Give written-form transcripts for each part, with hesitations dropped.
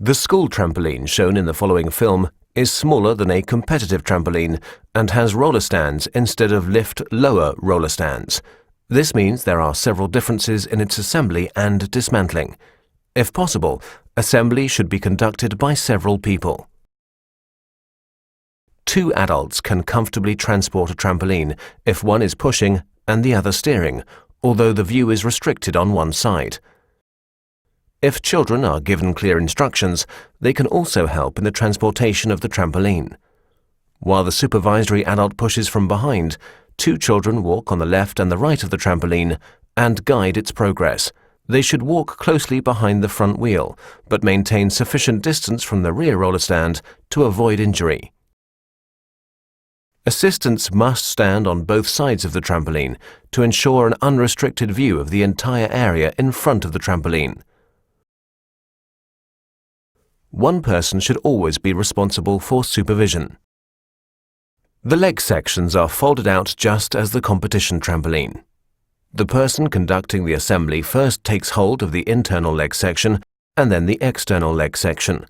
The school trampoline shown in the following film is smaller than a competitive trampoline and has roller stands instead of lift-lower roller stands. This means there are several differences in its assembly and dismantling. If possible, assembly should be conducted by several people. 2 adults can comfortably transport a trampoline if one is pushing and the other steering, although the view is restricted on one side. If children are given clear instructions, they can also help in the transportation of the trampoline. While the supervisory adult pushes from behind, 2 children walk on the left and the right of the trampoline and guide its progress. They should walk closely behind the front wheel, but maintain sufficient distance from the rear roller stand to avoid injury. Assistants must stand on both sides of the trampoline to ensure an unrestricted view of the entire area in front of the trampoline. One person should always be responsible for supervision. The leg sections are folded out just as the competition trampoline. The person conducting the assembly first takes hold of the internal leg section and then the external leg section.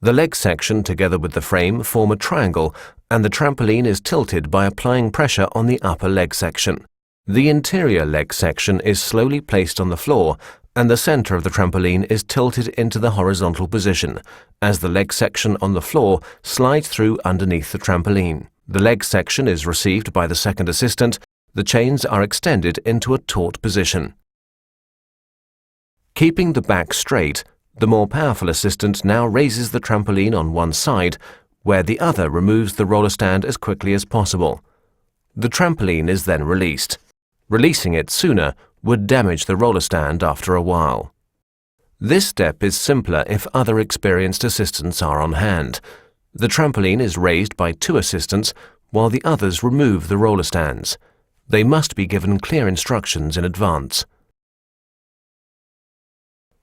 The leg section together with the frame form a triangle and the trampoline is tilted by applying pressure on the upper leg section. The interior leg section is slowly placed on the floor and the center of the trampoline is tilted into the horizontal position as the leg section on the floor slides through underneath the trampoline. The leg section is received by the second assistant. The chains are extended into a taut position. Keeping the back straight, the more powerful assistant now raises the trampoline on one side, where the other removes the roller stand as quickly as possible. The trampoline is then released. Releasing it sooner would damage the roller stand after a while. This step is simpler if other experienced assistants are on hand. The trampoline is raised by 2 assistants while the others remove the roller stands. They must be given clear instructions in advance.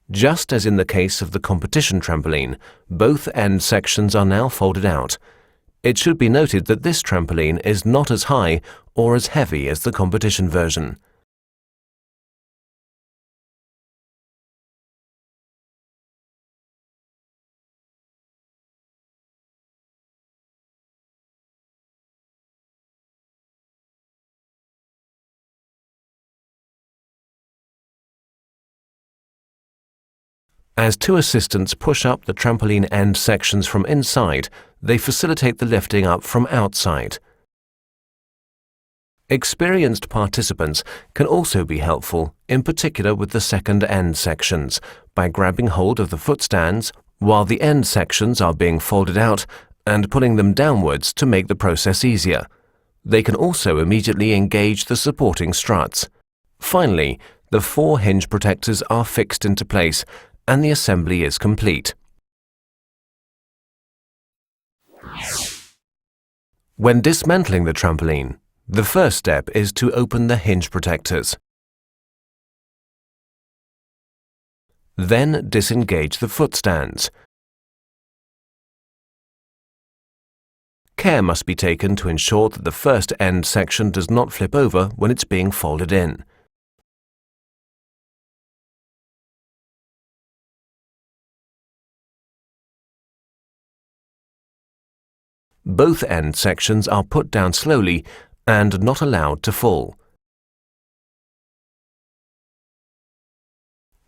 Just as in the case of the competition trampoline, both end sections are now folded out. It should be noted that this trampoline is not as high or as heavy as the competition version. As 2 assistants push up the trampoline end sections from inside, they facilitate the lifting up from outside. Experienced participants can also be helpful, in particular with the second end sections, by grabbing hold of the footstands while the end sections are being folded out and pulling them downwards to make the process easier. They can also immediately engage the supporting struts. Finally, the 4 hinge protectors are fixed into place and the assembly is complete. When dismantling the trampoline, the first step is to open the hinge protectors. Then disengage the footstands. Care must be taken to ensure that the first end section does not flip over when it's being folded in. Both end sections are put down slowly and not allowed to fall.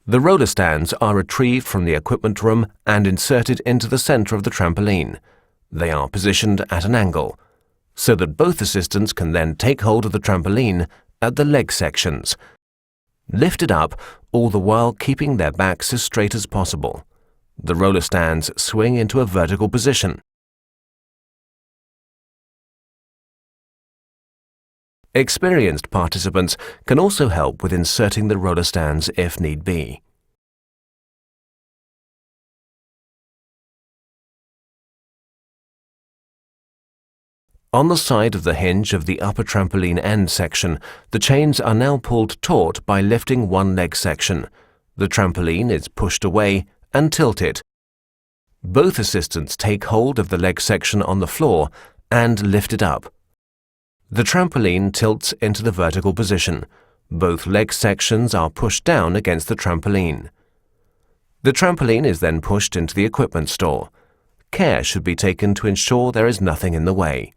The roller stands are retrieved from the equipment room and inserted into the center of the trampoline. They are positioned at an angle, so that both assistants can then take hold of the trampoline at the leg sections. Lift it up, all the while keeping their backs as straight as possible. The roller stands swing into a vertical position. Experienced participants can also help with inserting the roller stands if need be. On the side of the hinge of the upper trampoline end section, the chains are now pulled taut by lifting one leg section. The trampoline is pushed away and tilted. Both assistants take hold of the leg section on the floor and lift it up. The trampoline tilts into the vertical position. Both leg sections are pushed down against the trampoline. The trampoline is then pushed into the equipment store. Care should be taken to ensure there is nothing in the way.